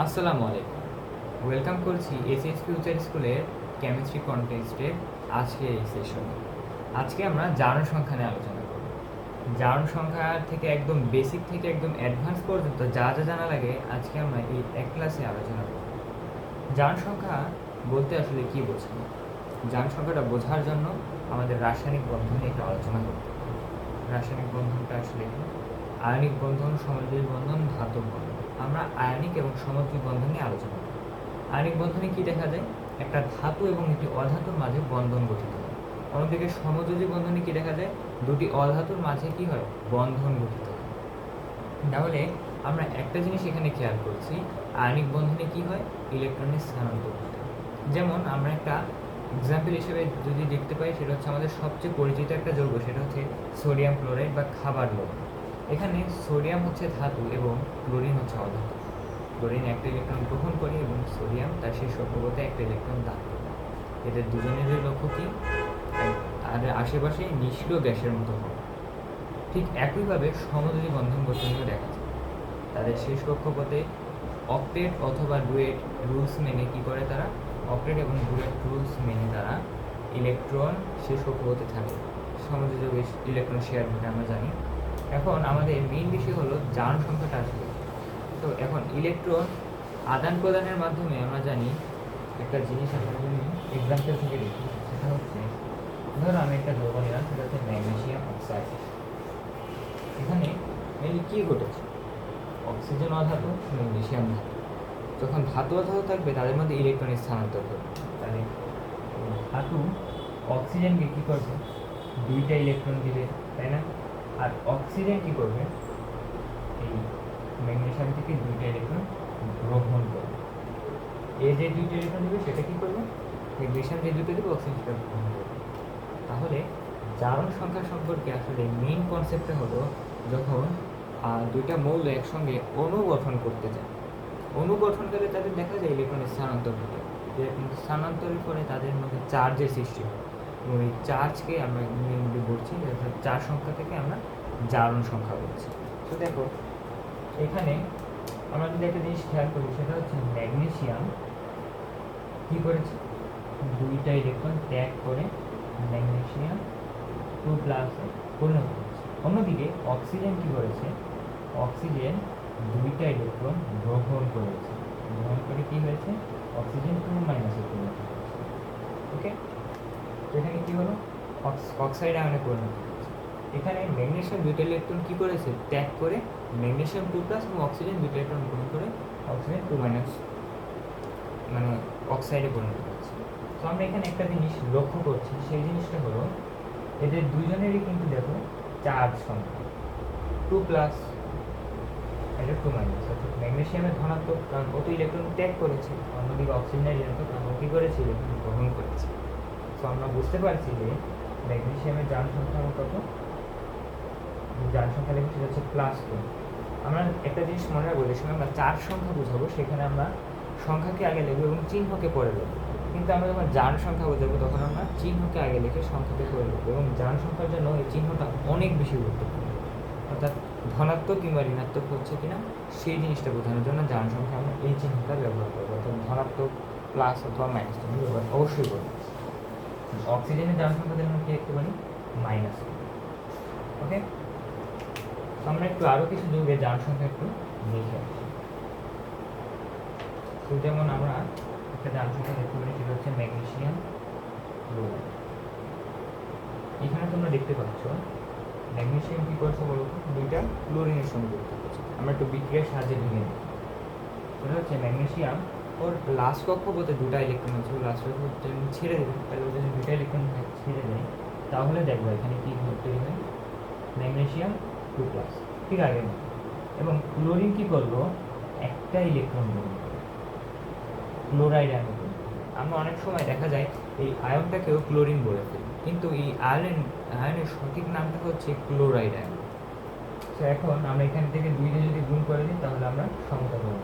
আসসালামু আলাইকুম। ওয়েলকাম করছি এসএস ফিউচার স্কুলের কেমিস্ট্রি কন্টেস্টের আজকে এই সেশনে। আজকে আমরা জারণ সংখ্যা নিয়ে আলোচনা করব। জারণ সংখ্যা থেকে একদম বেসিক থেকে একদম অ্যাডভান্স পর্যন্ত যা যা জানা লাগে আজকে আমরা এই এক ক্লাসে আলোচনা করব। জারণ সংখ্যা বলতে আসলে কী বোঝায়? জারণ সংখ্যাটা বোঝার জন্য আমাদের রাসায়নিক বন্ধন নিয়ে একটু আলোচনা করতে হবে। রাসায়নিক বন্ধনটা আসলে কি? আয়নিক বন্ধন, সমযোজী বন্ধন, ধাতব বন্ধন। আমরা আয়নিক এবং সমযোজী বন্ধন নিয়ে আলোচনা করব। আয়নিক বন্ধনে কি দেখা যায়? একটা ধাতু এবং একটি অধাতুর মাঝে বন্ধন গঠিত হয়। অন্যদিকে সমযোজী বন্ধনে কি দেখা যায়? দুটি অধাতুর মাঝে কি হয়? বন্ধন গঠিত হয়। তাহলে আমরা একটা জিনিস এখানে খেয়াল করছি, আয়নিক বন্ধনে কি হয়? ইলেকট্রনের স্থানান্তর ঘটে। যেমন আমরা একটা এক্সাম্পল হিসেবে যদি দেখতে পাই, সেটা হচ্ছে আমাদের সবচেয়ে পরিচিত একটা যৌগ, সেটা হচ্ছে সোডিয়াম ক্লোরাইড বা খাবার লবণ। এখানে সোডিয়াম হচ্ছে ধাতু এবং ক্লোরিন হচ্ছে অধাতু। ক্লোরিন একটা ইলেকট্রন গ্রহণ করে এবং সোডিয়াম তার সেই কক্ষপথে একটা ইলেকট্রন দান করে। এদের দুজনেরই লক্ষ্য কি? তাদের আশেপাশে নিষ্ক্রিয় গ্যাসের মতো হওয়া। ঠিক একইভাবে সমযোজী বন্ধন বন্ধনেও দেখা যায়। তাদের শেষ কক্ষপথে অক্টেট অথবা ডুয়েট রুলস মেনে কি করে তারা? অক্টেট এবং ডুয়েট রুলস মেনে তারা ইলেকট্রন শেষ কক্ষপথে থাকে। সমযোজী ইলেকট্রন শেয়ার ঘটে আমরা জানি। এখন আমাদের মেইন বিষয় হলো জারণ সংখ্যাটা আসলে। তো এখন ইলেকট্রন আদান প্রদানের মাধ্যমে আমরা জানি একটা জিনিস, আমরা যদি এক্সাম্পল থেকে দেখি, সেটা হচ্ছে ধরো আমি একটা যৌগ নিলাম, সেটা হচ্ছে ম্যাগনেসিয়াম অক্সাইড। এখানে মেনলি কী ঘটেছে? অক্সিজেন অধাতু, ম্যাগনেসিয়াম ধাতু। যখন ধাতু অধাতু থাকবে তাদের মধ্যে ইলেকট্রনের স্থানান্তর হবে। তাহলে ধাতু অক্সিজেনকে কী করবে? দুইটা ইলেকট্রন দিবে, তাই না? আর অক্সিজেন কী করবে? এই ম্যাগনেসিয়াম থেকে দুইটা ইলেকট্রন গ্রহণ করবে। এ যে দুইটা ইলেকট্রন দিবে সেটা কী করবে? ম্যাগনেসিয়াম যে দুটো দিবে অক্সিজেন সেটা গ্রহণ করবে। তাহলে জারণ সংখ্যা সম্পর্কে আসলে মেইন কনসেপ্টটা হলো, যখন দুইটা মৌল একসঙ্গে অণু গঠন করতে যায়, অণু গঠনকালে তাদের দেখা যায় ইলেকট্রনের স্থানান্তর ঘটে। ইলেকট্রন স্থানান্তরের ফলে তাদের মধ্যে চার্জের সৃষ্টি হয় এবং এই চার্জকে আমরা মেইনলি বলছি, অর্থাৎ চার সংখ্যা থেকে আমরা জারণ সংখ্যা বলছি। তো দেখো এখানে আমরা যদি একটা জিনিস খেয়াল করি, সেটা হচ্ছে ম্যাগনেসিয়াম কী করেছে? দুইটা ইলেকট্রন ত্যাগ করে ম্যাগনেসিয়াম 2+ পরিণত করেছে। অন্যদিকে অক্সিজেন কী করেছে? অক্সিজেন দুইটা ইলেকট্রন গ্রহণ করেছে। গ্রহণ করে কী হয়েছে? অক্সিজেন 2- পরিণত হয়েছে। ওকে, তো এখানে কী হলো? অক্সাইড আয়নে পরিণত হয়েছে। এখানে ম্যাগনেসিয়াম দুইটা ইলেকট্রন কী করেছে? ত্যাগ করে ম্যাগনেসিয়াম 2+ এবং অক্সিজেন দুইটা ইলেকট্রন গ্রহণ করে অক্সিজেন 2- মানে অক্সাইডে পরিণত হয়েছে। তো আমরা এখানে একটা জিনিস লক্ষ্য করছি, সেই জিনিসটা হলো এদের দুজনেরই কিন্তু দেখো চার্জ সংখ্যা 2+, এটা 2-, অর্থাৎ ম্যাগনেসিয়ামের ধনাত্মক, কারণ ও তো ইলেকট্রন ত্যাগ করেছে। অন্যদিকে অক্সিজেনের ঋণাত্মক, কারণ ও কী করেছে? ইলেকট্রন গ্রহণ করেছে। তো আমরা বুঝতে পারছি যে ম্যাগনেসিয়ামের জারণ সংখ্যা কত? জারণ সংখ্যা লিখে সেটা হচ্ছে +2। আমরা একটা জিনিস মনে রাখবো, যে সময় আমরা চার সংখ্যা বোঝাবো সেখানে আমরা সংখ্যাকে আগে লিখবো এবং চিহ্নকে পরে লিখবো। কিন্তু আমরা যখন জারণ সংখ্যা বোঝাবো তখন আমরা চিহ্নকে আগে লিখে সংখ্যাকে পরে লিখবো, এবং জারণ সংখ্যার জন্য এই চিহ্নটা অনেক বেশি গুরুত্বপূর্ণ। অর্থাৎ ধনাত্মক কিংবা ঋণাত্মক হচ্ছে কিনা সেই জিনিসটা বোঝানোর জন্য জারণ সংখ্যা আমরা এই চিহ্নটা ব্যবহার করবো, অর্থাৎ ধনাত্মক, প্লাস অথবা মাইনাস চিহ্ন ব্যবহার অবশ্যই করবো। অক্সিজেনের জারণ সংখ্যা যেন কি লিখতে পারি? -। ওকে, আমরা একটু আরও কিছু যৌগের জারণ সংখ্যা একটু দেখে আসি। তো যেমন আমরা একটা জারণ সংখ্যা দেখতে পারি, সেটা হচ্ছে ম্যাগনেসিয়াম ক্লোরাইড। এখানে তোমরা দেখতে পাচ্ছ ম্যাগনেসিয়াম কী করছে বলো তো? দুইটা ক্লোরিনের সঙ্গে যুক্ত করছে। আমরা একটু বিক্রিয়ার সাহায্যে ভেঙে নিই। সেটা হচ্ছে ম্যাগনেসিয়াম ওর লাস্ট কক্ষপথে দুটা ইলেকট্রন আছে, লাস্ট কক্ষপথে ছেড়ে দেবে। তাহলে ওদের দুটা ইলেকট্রন ছেড়ে দেয়, তাহলে দেখবো এখানে কী তৈরি হয়? ম্যাগনেসিয়াম 2+, ঠিক আগে না। এবং ক্লোরিন কী করলো? একটা ইলেকট্রন গ্রহণ করে ক্লোরাইড আয়ন। আমরা অনেক সময় দেখা যায় এই আয়নটাকেও ক্লোরিন বলে ফেলি, কিন্তু এই আয়নের সঠিক নামটা হচ্ছে ক্লোরাইড আয়ন। তো এখন আমরা এখান থেকে দুইটা যদি গুণ করে দিই তাহলে আমরা সমতা পাবো।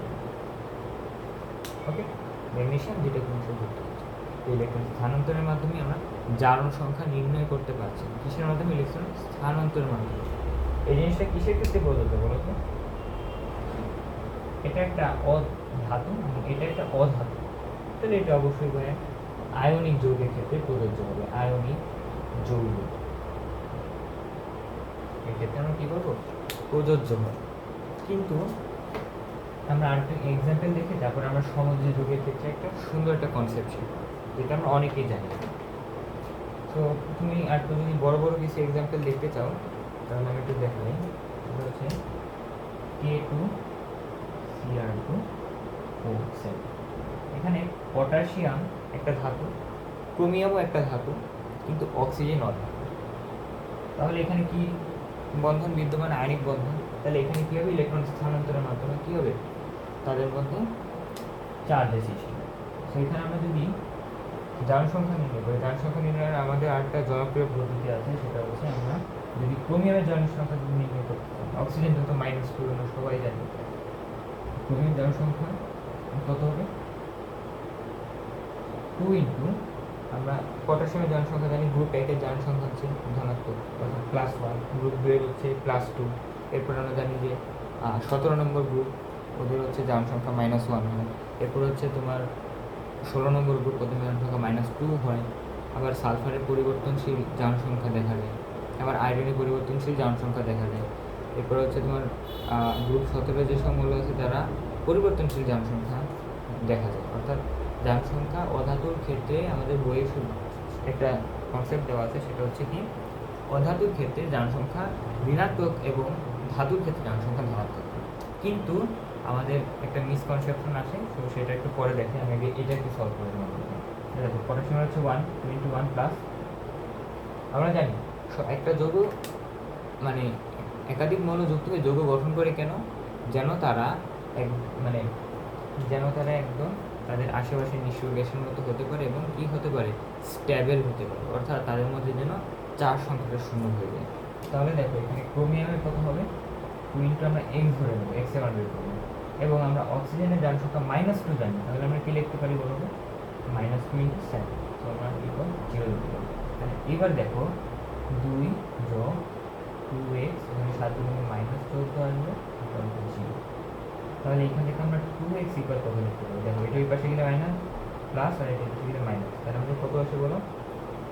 ওকে, ম্যাগনেসিয়াম যেটা গুণ যুক্ত হচ্ছে ইলেকট্রন স্থানান্তরের মাধ্যমে আমরা জারণ সংখ্যা নির্ণয় করতে পারছি। কিসের মাধ্যমে? ইলেকট্রন স্থানান্তরের মাধ্যমে। এই জিনিসটা কিসের ক্ষেত্রে প্রযোজ্য বলো তো? এটা একটা অধাতু এবং এটা একটা অধাতু, তাহলে এটা অবশ্যই ভাই আয়নিক যৌগের ক্ষেত্রে প্রযোজ্য হবে। আয়নিক যৌগ এক্ষেত্রে আমরা কি করবো, প্রযোজ্য হবে। কিন্তু আমরা আরেকটা এক্সাম্পল দেখে তারপরে আমরা সমযোজী যৌগের ক্ষেত্রে একটা সুন্দর একটা কনসেপ্ট শিখব, যেটা আমরা অনেকেই জানি। তো তুমি আর তো যদি বড় বড় কিছু এক্সাম্পল দেখতে চাও তাহলে আমি একটু দেখাই। এটা হচ্ছে K2Cr2O7। এখানে পটাশিয়াম একটা ধাতু, ক্রোমিয়ামও একটা ধাতু, কিন্তু অক্সিজেন অধাতু। তাহলে এখানে কি বন্ধন বিদ্যমান, আয়নিক বন্ধন। তাহলে এখানে কি হবে, ইলেকট্রন স্থানান্তরের মাধ্যমে কি হবে, তাদের মধ্যে চার্জের সৃষ্টি। তো এখানে আমরা যদি জারণ সংখ্যা নির্ণয় করি, জারণ সংখ্যা নির্ণয়ের আমাদের আরেকটা জনপ্রিয় পদ্ধতি আছে, সেটা হচ্ছে আমরা যদি ক্রোমিয়ামের জারণ সংখ্যা নির্ণয় করতে চাই, অক্সিজেন যত -2 আমরা সবাই জানি, ক্রোমিয়ামের জারণ সংখ্যা কত হবে, 2 ইন্টু আমরা পটাশিয়ামের জারণ সংখ্যা জানি, গ্রুপ 1 এর জারণ সংখ্যা হচ্ছে ধনাত্মক অর্থাৎ +1, গ্রুপ 2 এর হচ্ছে +2। এরপর আমরা জানি যে 17 নম্বর গ্রুপ, ওদের হচ্ছে জারণ সংখ্যা -1 হয়। এরপর হচ্ছে তোমার 16 নম্বর গ্রুপ, ওদের জারণ সংখ্যা -2 হয়। আবার সালফারের পরিবর্তনশীল জারণ সংখ্যা দেখা যায়, আবার আয়রনের পরিবর্তনশীল জারণ সংখ্যা দেখা যায়। এরপর হচ্ছে তোমার গ্রুপ 17 যেসব মৌল আছে তারা পরিবর্তনশীল জারণ সংখ্যা দেখা যায়। অর্থাৎ জারণ সংখ্যা অধাতুর ক্ষেত্রে আমাদের বইয়ে একটা কনসেপ্ট দেওয়া আছে, সেটা হচ্ছে কি, অধাতুর ক্ষেত্রে জারণ সংখ্যা ঋণাত্মক এবং ধাতুর ক্ষেত্রে জারণ সংখ্যা ধনাত্মক। কিন্তু আমাদের একটা মিসকনসেপশন আছে, তো সেটা একটু পরে দেখে, আমি আগে এটা একটু সলভ করে দেবো। দেখো পটাশিয়াম হচ্ছে 1, 2 ইন্টু 1 প্লাস, আমরা জানি একটা যৌগ মানে একাধিক মৌল যুক্ত হয়ে যৌগ গঠন করে কেন, যেন তারা একদম তাদের আশেপাশে নিষ্ক্রিয় গ্যাসের মতো হতে পারে এবং কি হতে পারে, স্ট্যাবেল হতে পারে, অর্থাৎ তাদের মধ্যে যেন চার সংখ্যাটা শূন্য হয়ে যায়। তাহলে দেখো এখানে ক্রোমিয়ামের কত হবে, 2 ইন্টু আমরা x ধরে নেবো, x এর মান বের করবো, এবং আমরা অক্সিজেনের জারণ সংখ্যা -2 জানি, তাহলে আমরা কি লিখতে পারি বলবো, -2 ইন্টু 7, তো আমরা ইকুয়াল 0 লিখতে পারি। এবার দেখো 2 যোগ 2x, এখানে 7 গুণে -14 আসবে, ইকুয়াল টু 0। তাহলে এখান থেকে আমরা 2x ইকুয়াল কত লিখতে পারি, দেখো এটা ওই পাশে গেলে মাইনাস প্লাস, আর এটা পাশে গেলে মাইনাস, তাহলে আমাদের কত আসে বলো,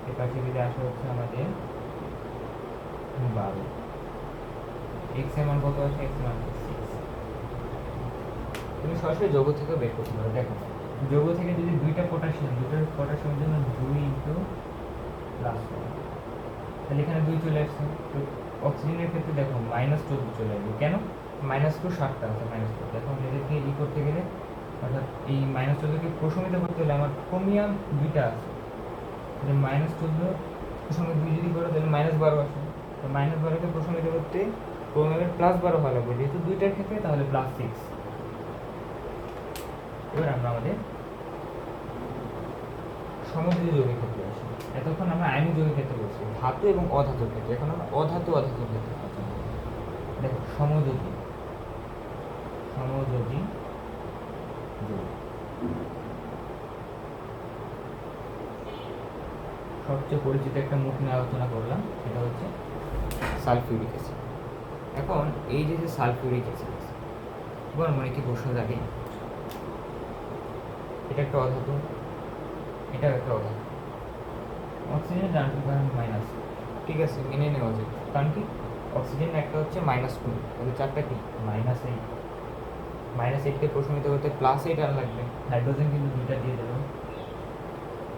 এই পাশে গেলে আসে হচ্ছে আমাদের 12। x এর মান কত আসে, x এর মান 6। তুমি সরাসরি যৌগ থেকে বের করতে পারো। দেখো যৌগ থেকে যদি দুইটার পটাশিয়ামের জন্য 2 ইন্টু +1, তাহলে এখানে 2 চলে আসছে। তো অক্সিজেনের ক্ষেত্রে দেখো -14 চলে আসবে, কেন, -2 7টা আছে, -2। দেখো এদেরকে করতে গেলে, অর্থাৎ এই -14কে প্রশমিত করতে হলে আমার ক্রোমিয়াম 2টা আছে, তাহলে -14 সঙ্গে 2 যদি করো তাহলে -12 আসে। তো -12কে প্রশমিত করতে ক্রোমিয়ামের +12 হওয়া লাগবে, যেহেতু দুইটার ক্ষেত্রে, তাহলে +6। এবার আমরা আমাদের সমযোজী যৌগের ক্ষেত্রে আসি। এতক্ষণ আমরা আয়নিক যৌগের ক্ষেত্রে বলছি, ধাতু এবং অধাতুর ক্ষেত্রে, এখন আমরা অধাতুর ক্ষেত্রে আলোচনা করব। দেখো সমযোজী যৌগ, সবচেয়ে পরিচিত একটা মুখ নিয়ে আলোচনা করলাম, সেটা হচ্ছে সালফিউরিক অ্যাসিড। এখন এই যে সালফিউরিক অ্যাসিড, তোমার মনে কি প্রশ্ন জাগে, এটা একটা অধাতু, এটাও একটা অধাতু, অক্সিজেনের জারণ সংখ্যা মাইনাস, ঠিক আছে মেনে নেওয়া যায়, কারণ কি অক্সিজেন একটা হচ্ছে -2, তাহলে চারটা কি -8, -8কে প্রশমিত করতে +8 আর লাগবে। হাইড্রোজেন কিন্তু 2টা দিয়ে দেবো,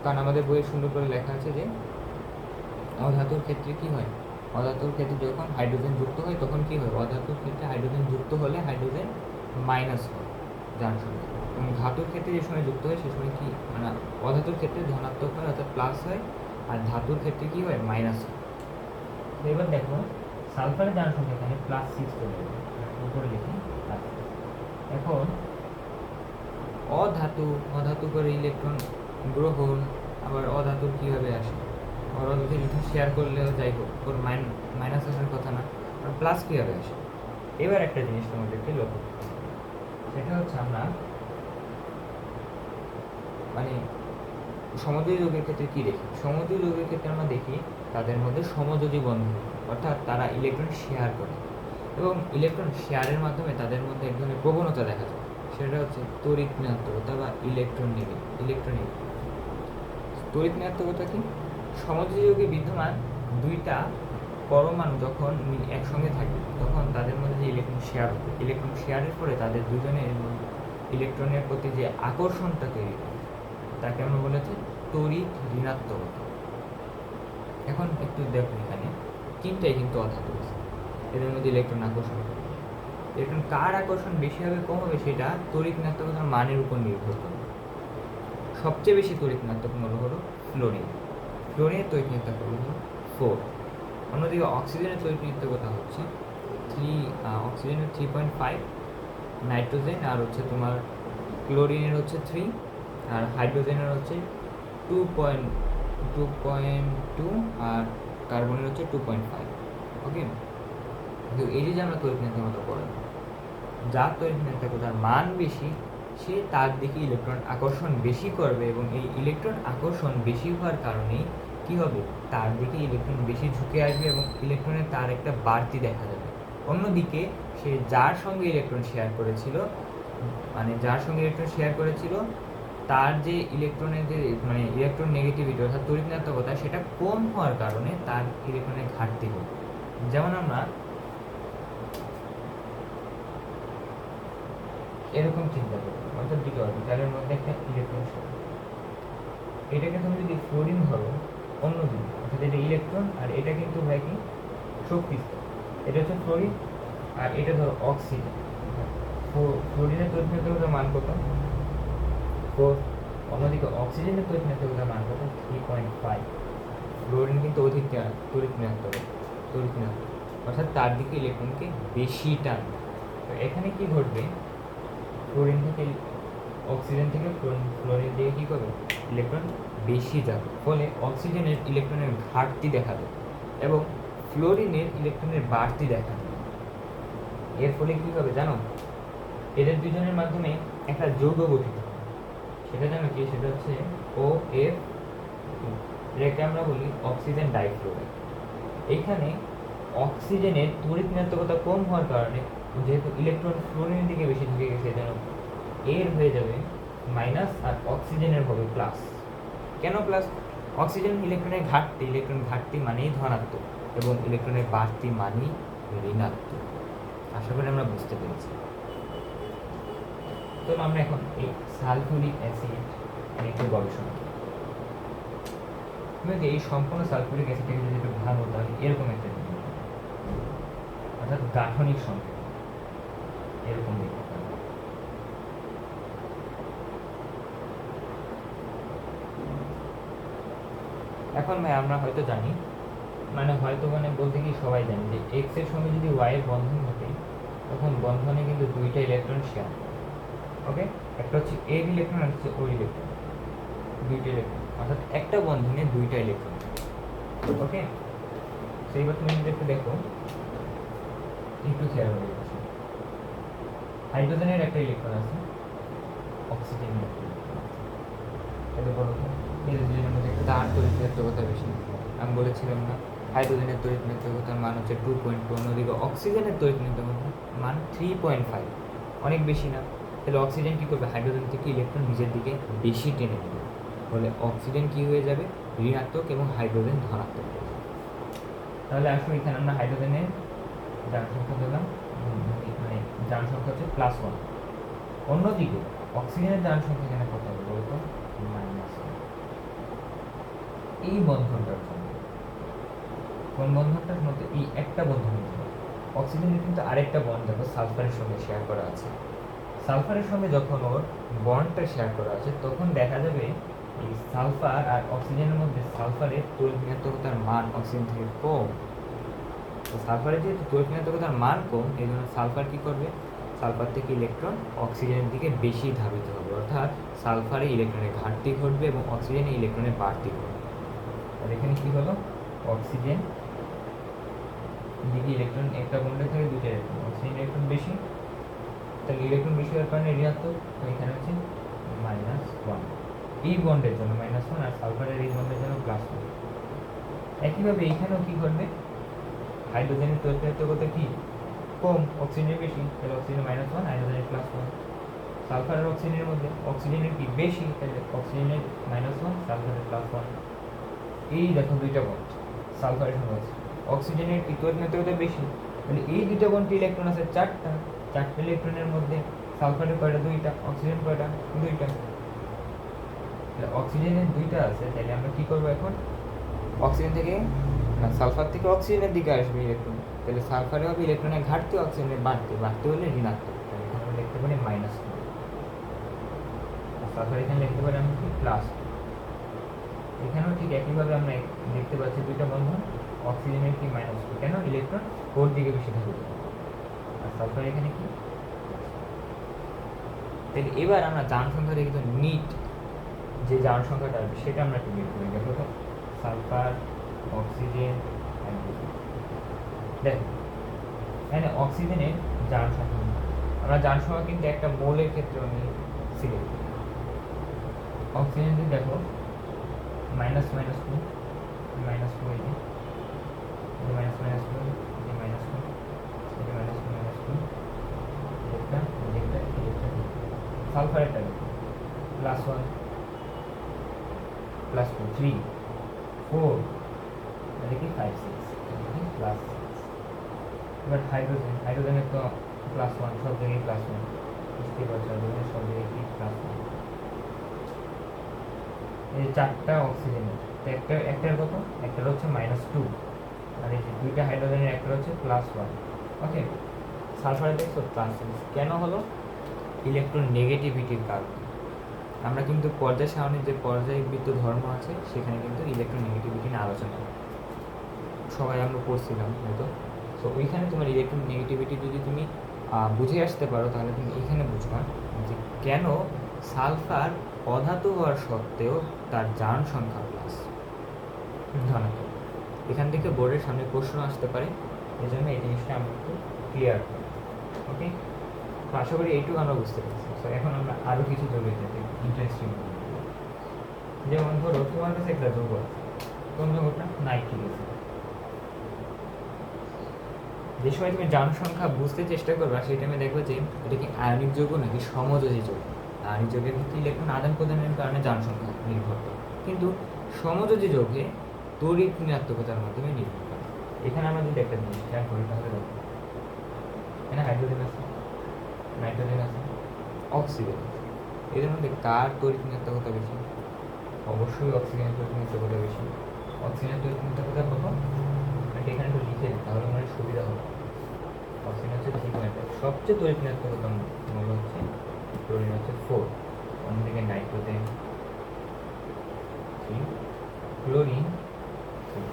কারণ আমাদের বইয়ে সুন্দর করে লেখা আছে যে অধাতুর ক্ষেত্রে কি হয়, অধাতুর ক্ষেত্রে যখন হাইড্রোজেন যুক্ত হয় তখন কি হয়, অধাতুর ক্ষেত্রে হাইড্রোজেন যুক্ত হলে হাইড্রোজেন মাইনাস হয় জারণ সংখ্যা, এবং ধাতুর ক্ষেত্রে যে সময় যুক্ত হয় সে সময় কি, মানে অধাতুর ক্ষেত্রে ধনাত্মক হয় অর্থাৎ প্লাস হয়, আর ধাতুর ক্ষেত্রে কি হয়, মাইনাস হয়। এবার দেখো সালফারের জারণ সংখ্যা এখানে +6 চলে যাবে, উপরে লিখি +6। এখন অধাতু করে ইলেকট্রন গ্রহণ, আবার অধাতুর কীভাবে আসে, অধাতুকে ইলেকট্রন শেয়ার করলেও যাই হোক ওর মাইনাস আসার কথা না, আর প্লাস কীভাবে আসে। এবার একটা জিনিস তোমাদেরকে লক্ষ্য করতে হবে, সেটা হচ্ছে আমরা মানে সমযোজী যৌগের ক্ষেত্রে কী দেখি, সমযোজী যৌগের ক্ষেত্রে আমরা দেখি তাদের মধ্যে সমযোজী বন্ধন, অর্থাৎ তারা ইলেকট্রন শেয়ার করে, এবং ইলেকট্রন শেয়ারের মাধ্যমে তাদের মধ্যে এক ধরনের প্রবণতা দেখা যায়। সেটা হচ্ছে তড়িৎ ঋণাত্মকতা বা ইলেকট্রনিক। তড়িৎ ঋণাত্মকতা কি? সমযোজী বিদ্যমান দুইটা পরমাণু যখন একসঙ্গে থাকে তখন তাদের মধ্যে যে ইলেকট্রন শেয়ারের পরে তাদের দুজনের ইলেকট্রনের প্রতি যে আকর্ষণটা তৈরি হয় তাকে আমরা বলেছি তড়িৎ ঋণাত্মকতা। এখন একটু দেখো, এখানে তিনটাই কিন্তু অধাতু আছে, এদের মধ্যে ইলেকট্রন আকর্ষণ করে। ইলেকট্রন কার আকর্ষণ বেশি হবে কম হবে সেটা তড়িৎ ঋণাত্মকতার মানের উপর নির্ভর করে। সবচেয়ে বেশি তড়িৎ ঋণাত্মক মূল্য হলো ফ্লোরিনের তড়িৎ ঋণাত্মক হলো 4। অন্যদিকে অক্সিজেনের তড়িৎ ঋণাত্মকতা হচ্ছে অক্সিজেনের 3.5, নাইট্রোজেন আর হচ্ছে তোমার ক্লোরিনের হচ্ছে 3, আর হাইড্রোজেনের হচ্ছে 2.2 আর কার্বনের হচ্ছে 2.5। ওকে, কিন্তু এই যে আমরা তড়িৎ ঋণাত্মকতা পড়াবো, যার তড়িৎ ঋণাত্মকতার মান বেশি সে তার দিকে ইলেকট্রন আকর্ষণ বেশি করবে, এবং এই ইলেকট্রন আকর্ষণ বেশি হওয়ার কারণে কি হবে, তার দিকে ইলেকট্রন বেশি ঝুঁকে আসবে এবং ইলেকট্রনের তার একটা বাড়তি দেখা যাবে। অন্যদিকে সে যার সঙ্গে ইলেকট্রন শেয়ার করেছিল তার যে ইলেকট্রনের যে ইলেকট্রন নেগেটিভিটি অর্থাৎ তড়িৎ ঋণাত্মকতা সেটা কম হওয়ার কারণে তার ইলেকট্রনের ঘাটতি হবে। যেমন আমরা এরকম চিন্তা করি, অর্থাৎ দুটো অরবিটালের মধ্যে একটা ইলেকট্রন শেয়ার, এটাকে তুমি যদি ফ্লোরিন ধরো অন্যদিকে, অর্থাৎ এটা ইলেকট্রন আর এটা কিন্তু হয় কি শক্তি স্তর, এটা হচ্ছে ফ্লোরিন আর এটা ধরো অক্সিজেন। ফ্লোরিনের তড়িৎ ঋণাত্মকতার মান কত? 4। অন্যদিকে অক্সিজেনের তড়িৎ ঋণাত্মকতার মান কত? 3.5। ফ্লোরিন কিন্তু অধিক তড়িৎ ঋণাত্মক, অর্থাৎ তার দিকে ইলেকট্রনকে বেশি টান। তো এখানে কি ঘটবে, ফ্লোরিন থেকে অক্সিজেন থেকে ফ্লোরিন দিকে কী করবে, ইলেকট্রন বেশি যাবে, ফলে অক্সিজেনের ইলেকট্রনের ঘাটতি দেখা দেবে এবং ফ্লোরিনের ইলেকট্রনের বাড়তি দেখা দেবে। এর ফলে কী হবে জানো, এদের দুজনের মাধ্যমে একটা যৌগ গঠিত হবে, সেটা জানো কি, সেটা হচ্ছে OF, এটাকে আমরা বলি অক্সিজেন ডাইফ্লোরাইড। এইখানে অক্সিজেনের তড়িৎ ঋণাত্মকতা কম হওয়ার কারণে যেহেতু ইলেকট্রন ফ্লোরিনের দিকে বেশি ঢুকে গেছে, যেন এর হয়ে যাবে মাইনাস আর অক্সিজেনের হবে প্লাস। কেন প্লাস? অক্সিজেন ইলেকট্রনের ঘাটতি মানেই ধনাত্মক এবং ইলেকট্রনের বাড়তি মানেই ঋণাত্মক। আশা করি আমরা বুঝতে পেরেছি। তো আমরা এখন এই সালফিউরিক অ্যাসিড নিয়ে একটু গবেষণা করি। এই সম্পূর্ণ সালফিউরিক অ্যাসিডটাকে যদি একটু ভাঙো তাহলে এরকম একটা জিনিস, অর্থাৎ গাঠনিক সংকেত এরকম দেখতে পাবে। এখন আমরা হয়তো জানি, বলতে কি সবাই জানি যে এক্স এর সঙ্গে যদি ওয়াই এর বন্ধন ঘটে তখন বন্ধনে কিন্তু দুইটা ইলেকট্রন শেয়ার। ওকে, একটা হচ্ছে এর ইলেকট্রন আর হচ্ছে ও ইলেকট্রন, দুইটা ইলেকট্রন, অর্থাৎ একটা বন্ধনে দুইটা ইলেকট্রন। ওকে, সেইবার তুমি যদি একটু দেখো, একটু খেয়াল করে দেখো, হাইড্রোজেনের একটা ইলেকট্রন আছে, অক্সিজেনের একটা ইলেকট্রন আছে, এটা বলো তো এদের দুজনের মধ্যে তার তড়িৎ ঋণাত্মকতা বেশি। আমি বলেছিলাম না, হাইড্রোজেনের তড়িৎ ঋণাত্মকতার মান হচ্ছে 2.2, অন্যদিকে অক্সিজেনের তড়িৎ ঋণাত্মকতার মান 3.5, অনেক বেশি না। তাহলে অক্সিজেন কী করবে, হাইড্রোজেন থেকে ইলেকট্রন নিজের দিকে বেশি টেনে নেবে, ফলে অক্সিজেন কী হয়ে যাবে, ঋণাত্মক এবং হাইড্রোজেন ধনাত্মক হয়ে যাবে। তাহলে আসলে এখানে আমরা হাইড্রোজেনের যান সংখ্যা দিলাম, যান সংখ্যা হচ্ছে +1। অন্যদিকে অক্সিজেনের যান সংখ্যা এখানে কত হবে বলতো, -1। এই বন্ধনটার জন্য, কোন বন্ধনটার মধ্যে, এই একটা বন্ধনের জন্য অক্সিজেনের কিন্তু আরেকটা বন্ড দেখো সালফারের সঙ্গে শেয়ার করা আছে। সালফারের সঙ্গে যখন ওর বন্ডটা শেয়ার করা আছে তখন দেখা যাবে এই সালফার আর অক্সিজেনের মধ্যে সালফারের তড়িৎ ঋণাত্মকতার মান অক্সিজেন থেকে কম। তো সালফারের যেহেতু তড়িৎ ঋণাত্মকতার মান কম, এই জন্য সালফার কী করবে, সালফার থেকে ইলেকট্রন অক্সিজেনের দিকে বেশি ধাবিত হবে, অর্থাৎ সালফারে ইলেকট্রনের ঘাটতি ঘটবে এবং অক্সিজেনে ইলেকট্রনের বাড়তি ঘটবে। আর এখানে কী হলো, অক্সিজেন দিকে ইলেকট্রন একটা বন্ডে থাকে দুইটা ইলেকট্রন, অক্সিজেন ইলেকট্রন বেশি, তাহলে ইলেকট্রন বেশি হওয়ার কারণে ঋণাত্মক, তো এখানে হচ্ছে -1 এই বন্ডের জন্য, -1, আর সালফারের এই বন্ডের জন্য +1। একইভাবে এইখানেও কী ঘটবে, হাইড্রোজেনের তড়িৎ ঋণাত্মকতা কি কম, অক্সিজেনের বেশি, তাহলে অক্সিজেন -1, হাইড্রোজেনের +1। সালফার আর অক্সিজেনের মধ্যে অক্সিজেনের কি বেশি, তাহলে অক্সিজেনের -1, সালফারের +1। এই দেখো দুইটা বন্ড সালফারের সঙ্গে আছে, অক্সিজেনের কি তড়িৎ বেশি, তাহলে এই দুইটা বন্ডে ইলেকট্রন আছে চারটা, চারটা ইলেকট্রনের মধ্যে সালফারের কয়টা, দুইটা, অক্সিজেন কয়টা, দুইটা। অক্সিজেনের দুইটা আছে, তাহলে আমরা কি করবো এখন, অক্সিজেন থেকে না সালফার থেকে অক্সিজেনের দিকে আসবে ইলেকট্রন, তাহলে সালফারে হবে ইলেকট্রনের ঘাটতি, অক্সিজেনের বাড়তে, বাড়তে হলে ঋণাত্মক, তাহলে এখানে আমরা লিখতে পারি -2, সালফার এখানে লিখতে পারি আমরা কি +। এখানেও ঠিক একইভাবে আমরা দেখতে পাচ্ছি দুইটা বন্ধন, অক্সিজেনের কি -2, কেন, ইলেকট্রন ওর দিকে বেশি থাকে, আর সালফার এখানে কি। তাহলে এবার আমরা জারণ সংখ্যা দেখি, তো নিট যে জারণ সংখ্যাটা আসবে সেটা আমরা একটু বের করি। দেখো তো সালফার, অক্সিজেন, দেখো এখানে অক্সিজেনের জারণ সংখ্যা, আমরা জারণ সংখ্যা কিন্তু একটা মোলের ক্ষেত্রে আমি সিলেক্ট করি। অক্সিজেন যদি দেখো -2, -2 এই যে -2, -2, সালফারেরটা দেখো +1, +2, 3, 4, মানে কি 5, 6, +6। এবার হাইড্রোজেনের তো +1, সব জায়গায় +1, বুঝতেই পারছো, হাইড্রোজেনের সব জায়গায় কি +1। এই যে চারটা অক্সিজেনের, একটার কত, একটার হচ্ছে -2, আর এই যে দুইটা হাইড্রোজেনের একটা হচ্ছে +1। ওকে, সালফারে দেখছো +6, কেন হলো, ইলেকট্রন নেগেটিভিটির কারণে। আমরা কিন্তু পর্যায় সারণীর যে পর্যায়বৃত্ত ধর্ম আছে সেখানে কিন্তু ইলেকট্রন নেগেটিভিটি নিয়ে আলোচনা করি, সবাই আমরা পড়ছিলাম হয়তো। সো ওইখানে তোমার ইলেকট্রন নেগেটিভিটি যদি তুমি বুঝে আসতে পারো, তাহলে তুমি এখানে বুঝবা যে কেন সালফার অধাতু হওয়ার সত্ত্বেও তার জারণ সংখ্যা প্লাস ধনাত্মক। এখান থেকে বোর্ডের সামনে প্রশ্ন আসতে পারে, এই জন্য এই জিনিসটা আমরা একটু ক্লিয়ার করি। ওকে, তো আশা করি এইটুকু আমরা বুঝতে পারছি। তো এখন আমরা আরও কিছু যোগের ক্ষেত্রে ইন্টারেস্টিং, যেমন ধরো তোমার কাছে একটা যোগ আছে, কোন যোগটা, নাইট্রিক অ্যাসিড। যে সময় তুমি জারণ সংখ্যা বুঝতে চেষ্টা করবে সেই টাইমে দেখবে যে এটা কি আয়নিক যৌগ নাকি সমযোজী যৌগ। আয়নিক যৌগের ক্ষেত্রে ইলেকট্রন আদান প্রদানের কারণে জারণ সংখ্যা নির্ভর করে, কিন্তু সমযোজী যৌগে তড়িৎ ঋণাত্মকতার মাধ্যমে নির্ভর করে। এখানে আমরা যদি একটা জিনিস খেয়াল করি তাহলে দেখো এখানে হাইড্রোজেন আছে, নাইট্রোজেন আছে, অক্সিজেন আছে, এদের মধ্যে কার তড়িৎ ঋণাত্মকতা বেশি? অবশ্যই অক্সিজেনের তড়িৎ ঋণাত্মকতা বেশি। অক্সিজেনের তড়িৎ ঋণাত্মকতা কত, এখানে একটু লিখে দিই তাহলে আমার সুবিধা হবে। অক্সিজেন হচ্ছে 3.5, সবচেয়ে তড়িৎ ঋণাত্মকতা মূল হচ্ছে ক্লোরিন হচ্ছে 4, অন্যদিকে নাইট্রোজেন 3, ক্লোরিন 3।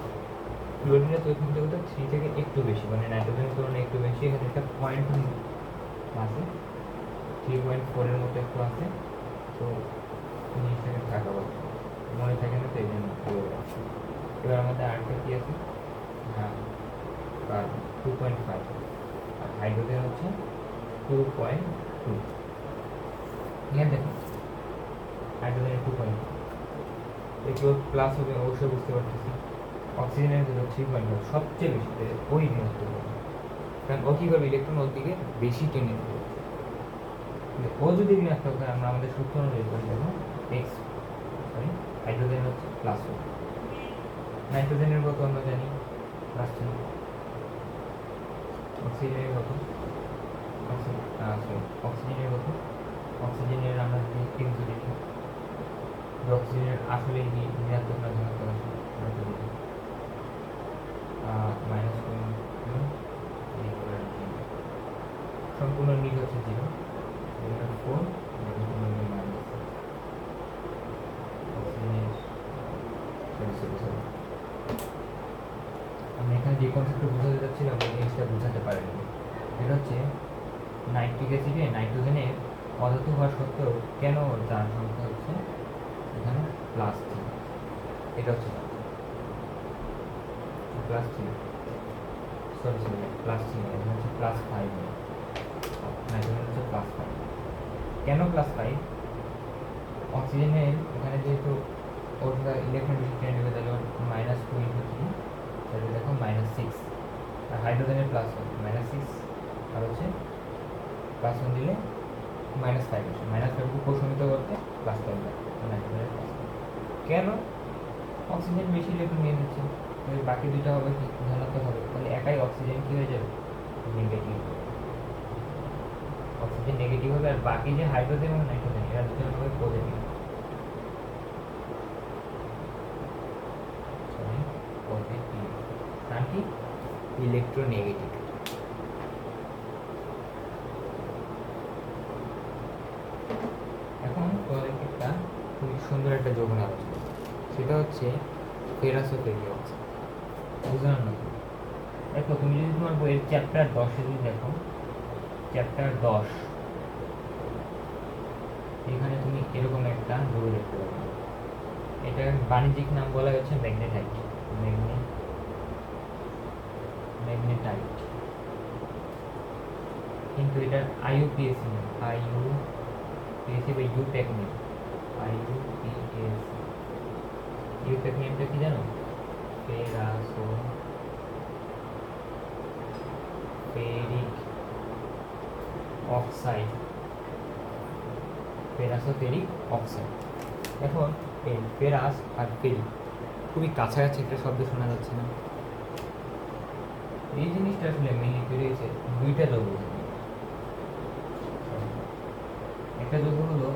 ক্লোরিনের তড়িৎ ঋণাত্মকতা 3 থেকে একটু বেশি, মানে নাইট্রোজেনের তুলনায় একটু বেশি। এখানে একটা পয়েন্ট আছে, 3.4 এর মতো একটু আছে, তো জিনিসটাকে থাকা বলছে মনে থাকে না, তো এই জন্য এবার আমাদের আরেকটা কি আছে, হ্যাঁ 2.5, আর হাইড্রোজেন হচ্ছে 2.2। এখানে দেখো হাইড্রোজেনের 2.2, একটু প্লাস হবে অবশ্যই বুঝতে পারতেছি। অক্সিজেনের হলো 3.5, সবচেয়ে বেশি ওই ঋণাত্মক, কারণ ও কী করবে, ইলেকট্রন ওর দিকে বেশি টেনে নেবে। ও যদি ঋণাত্মক হয় আমরা আমাদের সূত্র অনুযায়ী করে দেবো এক্স, সরি হাইড্রোজেন হচ্ছে +1, নাইট্রোজেনের কত আমরা জানি +2, অক্সিজেনের কত, অক্সিজেনের কত, অক্সিজেনের আমরা যদি কিন্তু দেখি অক্সিজেনের আসলে কি ঋণাত্মক না ধনাত্মক আছে, সম্পূর্ণ নীল হচ্ছে 0, 4, আমি এখানে যে কনসেপ্টটা বোঝাতে চাচ্ছিলাম ওই জিনিসটা বোঝাতে পারিনি। এটা হচ্ছে নাইট্রিক অ্যাসিডে নাইট্রোজেনের অধাতু হওয়া সত্ত্বেও কেন জারণ সংখ্যা হচ্ছে এখানে +3, এটা হচ্ছে +3, সরি +3, এখানে হচ্ছে +5, নাইট্রোজেন হচ্ছে +5। কেন +5? অক্সিজেনের এখানে যেহেতু ওর ইলেকট্রন বেশি টেনে নেবে, তাহলে -2 × 3, তাহলে দেখো -6, আর হাইড্রোজেনের +1, -6, আর হচ্ছে +1 দিলে -5 আসে, -5 প্রশমিত করতে +5 লাগবে, নাইট্রোজেনের কেন? অক্সিজেন বেশি ইলেকট্রন নিয়ে নিচ্ছে, তাহলে বাকি দুটো হবে কি ধনাত্মক হবে, তাহলে একাই অক্সিজেন কি হয়ে যাবে, নেগেটিভ। অক্সিজেন নেগেটিভ হবে, আর বাকি যে হাইড্রোজেন এবং নাইট্রোজেন এরা দুটো হবে পজিটিভ। পজিটিভ আর কি ইলেকট্রোনেগেটিভ। এখন তোমাদেরকে একটা খুবই সুন্দর একটা যৌগের আলোচনা, সেটা হচ্ছে ফেরাস ও ফেরিক অক্সাইড। বুঝলাম না? দেখো তুমি যদি তোমার বইয়ের চ্যাপ্টার 10-এ যদি দেখো, চ্যাপ্টার 10 এখানে তুমি এরকম একটা যৌগ দেখতে পাবে, এটা বাণিজ্যিক নাম বলা হচ্ছে ম্যাগনেটাইট। ম্যাগনেটাইট, কিন্তু এটা আইইউপিএসি নেম, আইইউপিএসি বা ইউপ্যাক নেম, আইইউপিএসি। ইউপ্যাক নেমটা কি জানো? ফেরাসো ফেরিক অক্সাইড, ফেরাসোফেরিক অক্সাইড। এখন এই ফেরাস আর ফেরিক খুবই কাছাকাছি একটা শব্দ শোনা যাচ্ছে না? এই জিনিসটা আসলে মেনলি তৈরি হয়েছে দুইটা যৌগ। একটা যৌগ হলো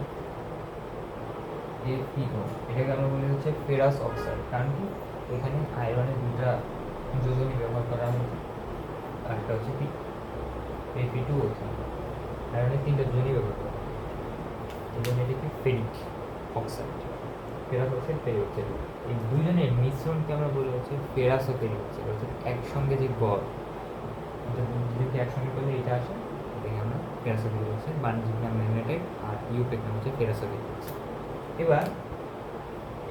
FeO, এটাকে আমরা বলি হচ্ছে ফেরাস অক্সাইড, কারণ কি এখানে আয়রনের দুইটা যোজনী ব্যবহার করা হয়েছে, আর একটা হচ্ছে কি Fe2O3, আয়রনের তিনটা যোজনী ব্যবহার করা, এই জন্য এটাকে ferric oxide, ferrous oxide, ferric oxide. এই দুজনের মিশ্রণকে আমরা বলি হচ্ছে ফেরাস ও ফেরিক অক্সাইড, অর্থাৎ একসঙ্গে যে গড়, দুটোকে একসঙ্গে করলে এটা আসে, এটাকে আমরা ফেরাস ও ফেরিক অক্সাইড, বাণিজ্যিক নাম ম্যাগনেটাইট, আর ইউপ্যাক নাম হচ্ছে ফেরাস ও ফেরিক অক্সাইড। এবার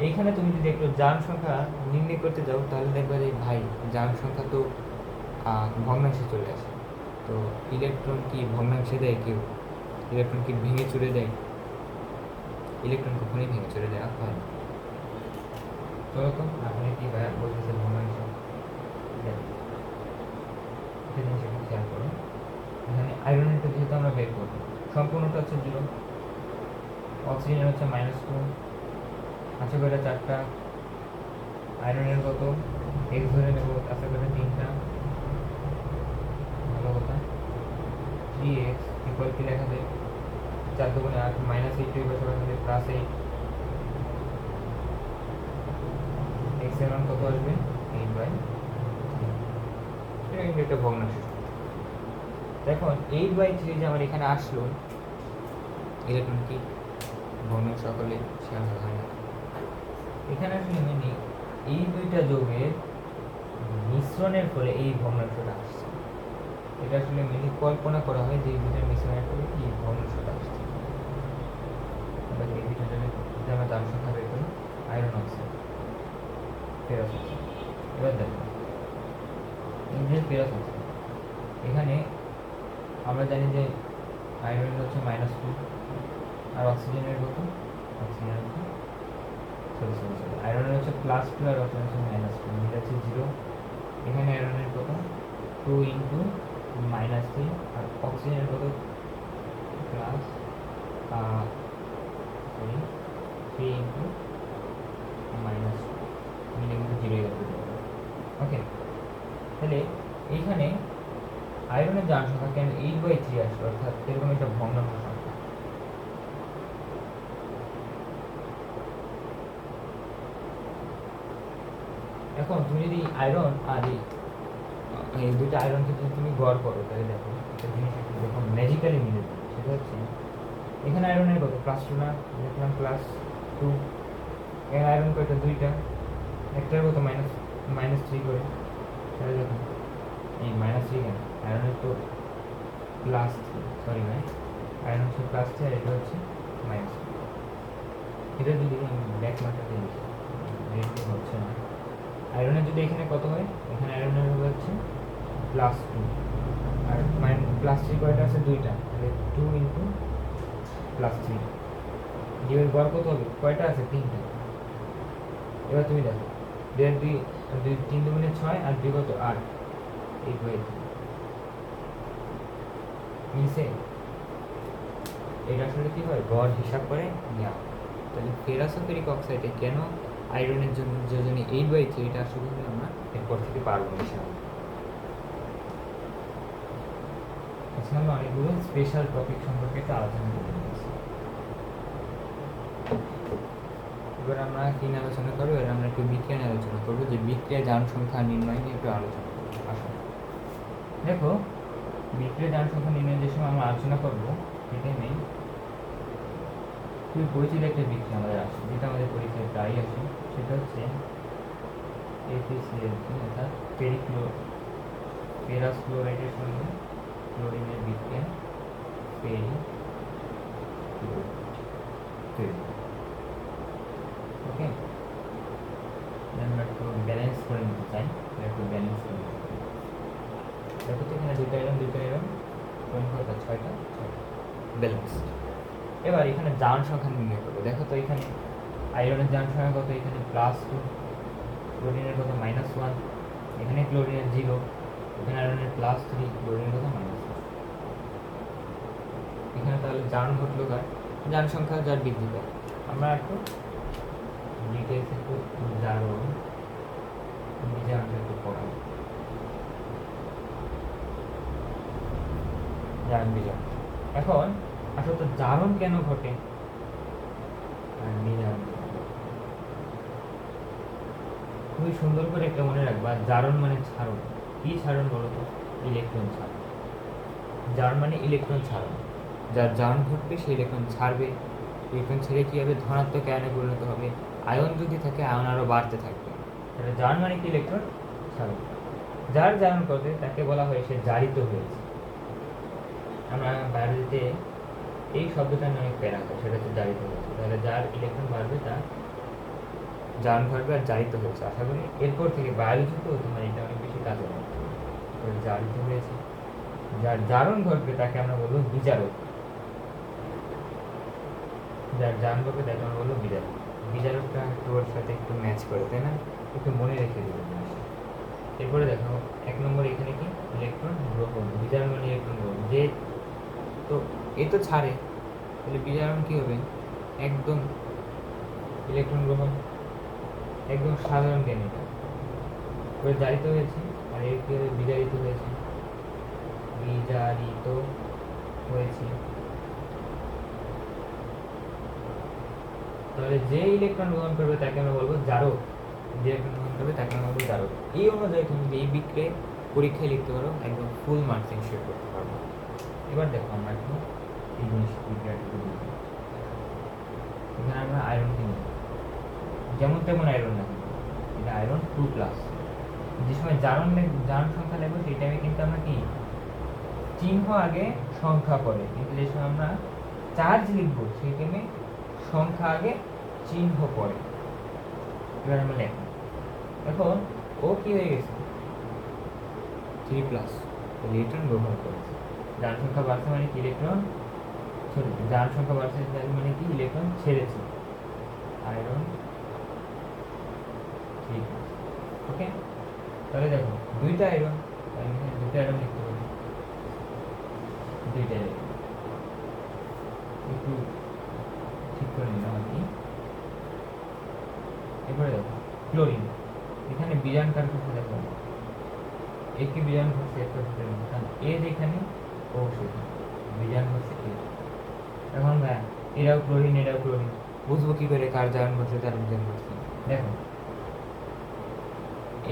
এইখানে তুমি যদি একটু জারণ সংখ্যা নির্ণয় করতে যাও, তাহলে দেখবে যে ভাই জারণ সংখ্যা তো ভগ্নাংশে চলে আসে। তো ইলেকট্রন কি ভগ্নাংশে দেয় কেউ? ইলেকট্রন কি ভেঙে চুরে দেয়? ইলেকট্রন কখনোই ভেঙে চুরে দেওয়া হয় না। চলো তো আপনি কি বলতেছে ভগ্নাংশ, একটা জিনিস একটু খেয়াল করো, এখানে আয়রনেরটা যেহেতু আমরা বের করবো, সম্পূর্ণটা হচ্ছে 0, অক্সিজেনের হচ্ছে -2, আশা করে 4টা, আয়রনের কত x ধরে নেব, আশা করে 3টা, ভালো কথা। 3x ইকুয়াল কি লেখা যায়, 4 দুগুণে 8, -8 এই বছর আসলে +8, x এর মান কত আসবে 8/3, এটা কিন্তু একটা ভগ্নাংশ। দেখুন 8/3 যে আমার এখানে আসলো, ইলেকট্রন কি ভগ্নাংশ সকলে শেয়ার হয় না। এখানে আসলে মানে এই দুইটা যৌগের মিশ্রণের ফলে এই ভগ্নাংশটা আসছে, এটা আসলে মেনলি কল্পনা করা হয় যে এই দুইটার মিশ্রণের ফলে কি ভগ্নাংশটা আসছে। এবার এই দুইটা যোগের যদি আমরা জারণ সংখ্যা বের করি, আয়রন অক্সাইড, ফেরাস অক্সাইড। এবার দেখো এই যে ফেরাস অক্সাইড, এখানে আমরা জানি যে আয়রনের হচ্ছে -2, আর অক্সিজেনের কত, অক্সিজেনের হচ্ছে সরি আয়রনের হচ্ছে +2 আর অক্সিজেনের হচ্ছে -2, এটা হচ্ছে 0। এখানে আয়রনের কত 2 × -3, আর অক্সিজেনের কত প্লাস 3 × -2, মিলে কিন্তু 0 হয়ে যাবে। ওকে, তাহলে এইখানে আয়রনের জারণ সংখ্যা কেন 8/3 আসলো, অর্থাৎ এরকম একটা ভগ্নাংশ সংখ্যা। এখন তুমি যদি আয়রন আর এই দুটো আয়রনকে যদি তুমি গড় করো, তাহলে দেখো একটা জিনিস একটু যখন ম্যাজিক্যালি মিলে যাবে, সেটা হচ্ছে এখানে আয়রনের কত +2 না, দেখলাম +2, এখানে আয়রন কয়টা 2টা, একটার কত -3 করে, তাহলে দেখো এই -3 কেন, আয়রনের তো +3, সরি ভাই আয়রন হচ্ছে +3 আর এটা হচ্ছে -3। এটা যদি আমি ব্যাক মার্কারে লিখি, রেড হচ্ছে না, আয়রনের যদি এখানে কত হয়, এখানে আয়রনের হচ্ছে +2, আর +3 কয়টা আছে 2টা, তাহলে 2 × +3, ডিওর গড় কত হবে, কয়টা আছে 3টা। এবার তুমি দেখো 3 দুগুণে 6 আর 2 কত 8, 8/3 মিলছে। এটা আসলে কী হয়, গড় হিসাব করে নেওয়া হয়। তাহলে ফেরাস ও ফেরিক অক্সাইডে কেন আয়রনের জন্য যোজনী 8/3, এটা আসলে আমরা এরপর থেকে পারবো ইনশাআল্লাহ। আজকে আমরা অনেকগুলো স্পেশাল টপিক সম্পর্কে একটু আলোচনা করতে নিয়েছি। এবার আমরা কি নিয়ে আলোচনা করবো, এবার আমরা একটু বিক্রিয়া নিয়ে আলোচনা করবো, যে বিক্রিয়া জারণ সংখ্যা নির্ণয় নিয়ে একটু আলোচনা করবো। আসুন দেখো, বিক্রিয়া জারণ সংখ্যা নির্ণয় যে সময় আমরা আলোচনা করবো, এটা নেই খুবই পরিচিত একটা বিক্রিয়া আমাদের আসে, যেটা আমাদের পরীক্ষায় প্রায়ই আসে, সেটা হচ্ছে APCl, অর্থাৎ ফেরাস ক্লোরাইডের সঙ্গে ক্লোরিনের বিক্রিয়া ওকে। আমরা একটু ব্যালেন্স করে নিতে চাই, একটু ব্যালেন্স করে নিতে চাই। দেখো তো এখানে দুটো আয়রন কয়টা, ছয়টা ব্যালেন্স। এবার এখানে জারণ সংখ্যা নির্ণয় করবো। দেখো তো এখানে আয়রনের জারণ সংখ্যা কত, এখানে +2, ক্লোরিনের কত -1, এখানে ক্লোরিনের 0, এখানে আয়রনের +3, ক্লোরিনের কত -1। এখানে তাহলে জারণ ঘটলো কার, জারণ সংখ্যা যার বৃদ্ধি পায়। আমরা একটু ডিটেলস একটু জারণ বিজারণটা একটু পড়াবো। জারণ বিজারণ এখন আসলে জারণ কেন ঘটে আর বিজারণ খুবই সুন্দর করে একটা মনে রাখবা, জারণ মানে ছাড়ন। কি ছাড়ন বলো তো? ইলেকট্রন ছাড়ন। জারণ মানে ইলেকট্রন ছাড়ন, যার জারণ ঘটবে সে ইলেকট্রন ছাড়বে। ইলেকট্রন ছেড়ে কী হবে, ধনাত্মক আয়নে পরিণত হবে। আয়ন যদি থাকে আয়ন আরও বাড়তে থাকবে। তাহলে জারণ মানে কি, ইলেকট্রন ছাড়ন। যার জারণ করবে তাকে বলা হয় সে জারিত হয়েছে। আমরা বায়োলজিতে এই শব্দটা নিয়ে অনেক প্যারা হয়, সেটা হচ্ছে জারিত হয়েছে। তাহলে যার ইলেকট্রন বাড়বে তার জারণ ঘটবে আর জারিত হয়েছে। আশা করি এরপর থেকে বায়োলজিতেও তোমার এটা অনেক বেশি কাজে লাগবে। জারিত হয়েছে, যার জারণ ঘটবে তাকে আমরা বলবো বিজারক। যার জারণ ঘটবে তাকে আমরা বলবো বিজারক। বিজারকটা ওর সাথে একটু ম্যাচ করে, তাই না? একটু মনে রেখে দেবে। এরপরে দেখো 1 নম্বর এখানে কি, ইলেকট্রন গ্রহণ। বিজারণ মানে ইলেকট্রন গ্রহণ। যে তো এ তো ছাড়ে, তাহলে বিজারণ কি হবে, একদম ইলেকট্রন গ্রহণ, একদম সাধারণ জ্ঞান। এটা ওই জারিত হয়েছে, আর এর কি হবে, বিজারিত হয়েছে। বিজারিত হয়েছে। তাহলে যে ইলেকট্রন গ্রহণ করবে তাকে আমরা বলবো জারক। যে ইলেকট্রন গ্রহণ করবে তাকে আমরা বলবো জারক। এই অনুযায়ী তুমি এই বিক্রিয়ায় পরীক্ষায় লিখতে পারো, একদম ফুল মার্কস ইনশিওর করতে পারবো। এবার দেখো আমরা একটু এই জিনিস বিক্রিয়াটা একটু বুঝি। এখানে আমরা আয়রনকে নিই, যেমন তেমন আয়রন না, এটা আয়রন 2+। যে সময় জারণ সংখ্যা নেব সেই টাইমে কিন্তু আমরা কি চিহ্ন আগে সংখ্যা পরে, কিন্তু যে সময় আমরা চার্জ লিখবো সেই টাইমে সংখ্যা আগে চিহ্ন পরে। এবার আমরা লিখব, এখন ও কি হয়ে গেছে 3+, ইলেকট্রন গ্রহণ করেছে। জারণ সংখ্যা বাড়ছে মানে কি, ইলেকট্রন জারণ সংখ্যা বাড়ছে মানে কি, ইলেকট্রন ছেড়েছে। আয়রন 3+। ওকে, তাহলে দেখো দুইটা আয়রন, আমি এখানে দুইটা আয়রন লিখতে পারি, দুইটা আয়রন একটু ঠিক করে নিলাম আর কি। এরপরে দেখো ক্লোরিন, এখানে বিজারণ কার ক্ষেত্রে দেখো, একটি বিজারণ ঘটছে একটা ক্ষেত্রে, কারণ এ যেখানে ও সেখানে বিজারণ ঘটছে এ। এখন এরাও ক্লোরিন এরাও ক্লোরিন, বুঝবো কি করে কার জারণ ঘটছে কার বিজারণ ঘটছে? দেখো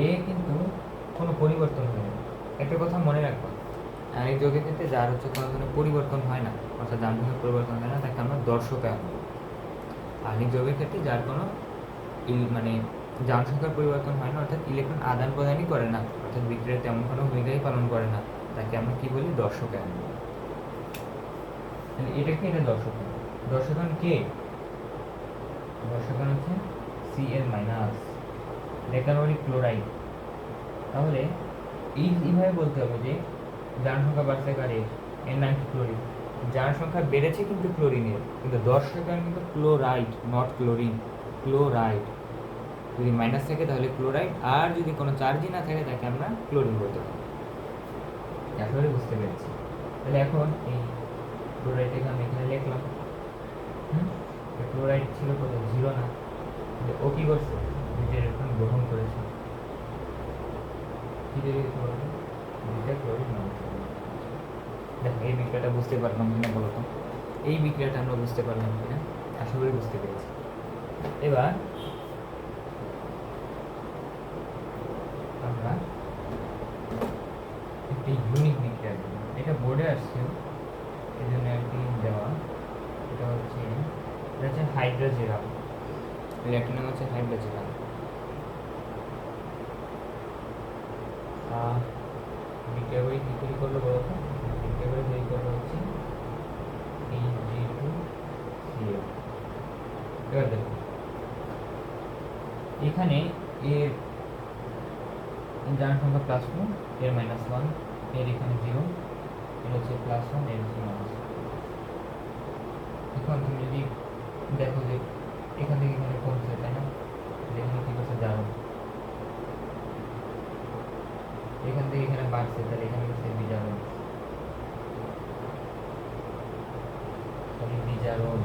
এ কিন্তু কোনো পরিবর্তন হয় না। একটা কথা মনে রাখবা, আরেক যৌগের ক্ষেত্রে যার হচ্ছে কোনো ধরনের পরিবর্তন হয় না, অর্থাৎ জারণ সংখ্যার পরিবর্তন হয় না, তাকে আমরা দর্শক আয়ন বলি। আরেক যৌগের ক্ষেত্রে যার কোনো মানে জারণ সংখ্যার পরিবর্তন হয় না, অর্থাৎ ইলেকট্রন আদান প্রদানই করে না, অর্থাৎ বিক্রিয়ায় তেমন কোনো ভূমিকাই পালন করে না, তাকে আমরা কি বলি, দর্শক আয়ন বলি। এটা কি, এটা দর্শক আয়ন। দর্শক আয়ন কে? দর্শক আয়ন হচ্ছে Cl-, ডেকানোরিক ক্লোরাইড। তাহলে এইভাবে বলতে হবে যে জারণ সংখ্যা বাড়ছে কারে, এর নাম কি, ক্লোরিন। জারণ সংখ্যা বেড়েছে কিন্তু ক্লোরিনের, কিন্তু দর্শক আয়ন কিন্তু ক্লোরাইড, নট ক্লোরিন, ক্লোরাইড। যদি মাইনাস থাকে তাহলে ক্লোরাইড, আর যদি কোনো চার্জই না থাকে তাকে আমরা ক্লোরিন বলতে পারি। আসলে বুঝতে পেরেছি। তাহলে এখন এই ক্লোরাইড এখানে লিখলাম। ক্লোরাইড ছিল কত, 0 না, ও কি করছে, দুইটা ইলেকট্রন গ্রহণ করেছে। কি তৈরি হতে পারবে, দুইটা ক্লোরিন মনোক্সাইড। দেখো এই বিক্রিয়াটা বুঝতে পারলাম কিনা বলো তো, এই বিক্রিয়াটা আমরা বুঝতে পারলাম কিনা, আশা করি বুঝতে পেরেছি। এবার আমরা একটি ইউনিক বিক্রিয়া দেব, এটা বোর্ডে আসছে এই জন্য একটি দেওয়া। এটা হচ্ছে হাইড্রোজেরাম, ল্যাটিন নাম হচ্ছে হাইড্রোজেরাম। বিক্রিয়া করে কী তৈরি করলো বলো তো, বিক্রিয়া করে তৈরি করলো হচ্ছে Ag2Cl। এবার দেখো এখানে এর জারণ সংখ্যা +2, এর -1, এর এখানে 0, এর হচ্ছে +1, এর হচ্ছে -1। এখন তুমি যদি দেখো যে এখান থেকে এখানে কমছে, তাই না, এখানে কি করছে জারণ, এখান থেকে এখানে বাড়ছে, তাহলে এখানে হচ্ছে বিজারণ, বিজারণ।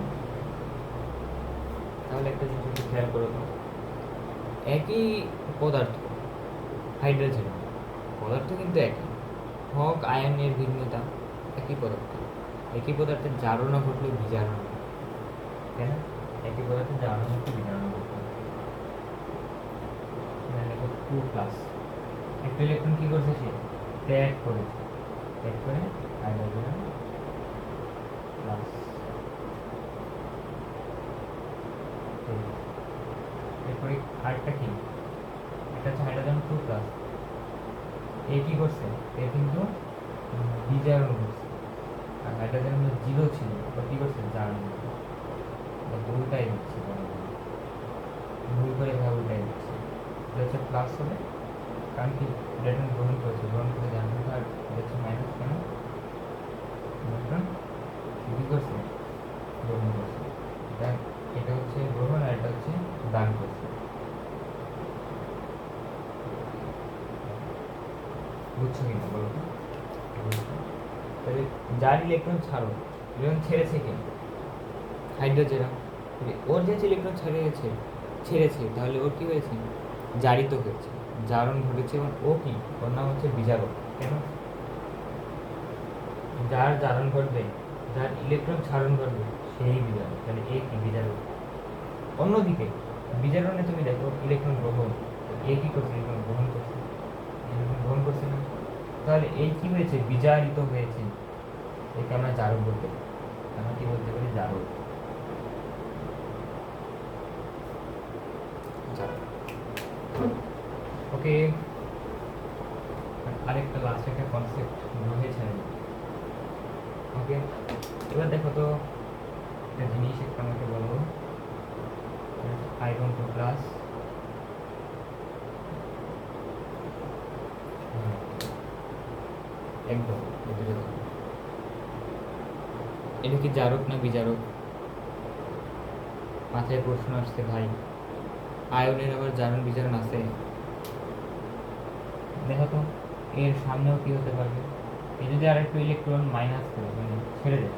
তাহলে একটা জিনিস একটু খেয়াল করো তো, একই পদার্থ হাইড্রোজেন, পদার্থ কিন্তু একই, হোক আয়নের ভিন্নতা, একই পদার্থ, একই পদার্থের জারণও ঘটলে বিজারণ, তাই না, একই পদার্থের জারণ ঘটলে বিজারণ ঘটবে। দেখো 2+, একটা ইলেকট্রন কি করছে, সে ত্যাগ করেছে, ত্যাগ করে হাইড্রোজেন প্লাস। এরপরে আরেকটা কি, এটা হচ্ছে হাইড্রোজেন 2+, এ কি করছে, এ কিন্তু বিজারণ করছে, আর হাইড্রোজেন 0 ছিল, ও কি করছে জারণ, উল্টাই দিচ্ছে, ভুল করে এভাবে উল্টাই দিচ্ছে। এটা হচ্ছে প্লাস হবে, কারণ কি ইলেকট্রন গ্রহণ করেছে, গ্রহণ করে জানতে, আর এটা হচ্ছে মাইনাস, কেন ইলেকট্রন কি করছে, গ্রহণ করছে। এটা এটা হচ্ছে গ্রহণ, আর এটা হচ্ছে দান করছে। বুঝছো কিনা বলো, তাহলে যার ইলেকট্রন ছাড়ো, ইলেকট্রন ছেড়েছে কি হাইড্রোজেন, ওর যে ইলেকট্রন ছেড়েছে, তাহলে ওর কি হয়েছে, জারিত হয়েছে, জারণ ঘটেছে, এবং ও কি, ওর নাম হচ্ছে বিজারক। কেন, যার জারণ ঘটবে, যার ইলেকট্রন ছাড়ন ঘটবে, সেই বিজারক, তাহলে এ কি বিজারক। অন্যদিকে বিজারণে তুমি দেখো ইলেকট্রন গ্রহণ, এ কি করছে, ইলেকট্রন গ্রহণ করছে, ইলেকট্রন গ্রহণ করছে না, তাহলে এই কি হয়েছে, বিজারিত হয়েছে, একে আমরা জারক বলতে পারি, আমরা কি বলতে পারি, জারক। ওকে, আরেকটা লাস্ট একটা কনসেপ্ট রয়েছে। ওকে, এবার দেখো তো একটা জিনিস একটা আমাকে বলো, আয়রন 2+, একদম এটা কি জারক না বিজারক, মাথায় প্রশ্ন আসছে ভাই, আয়নের আবার জারণ বিজারণ আছে। দেখো তো এর সামনেও কি হতে পারবে, এই যদি আর একটু ইলেকট্রন মাইনাস করে মানে ছেড়ে দেয়,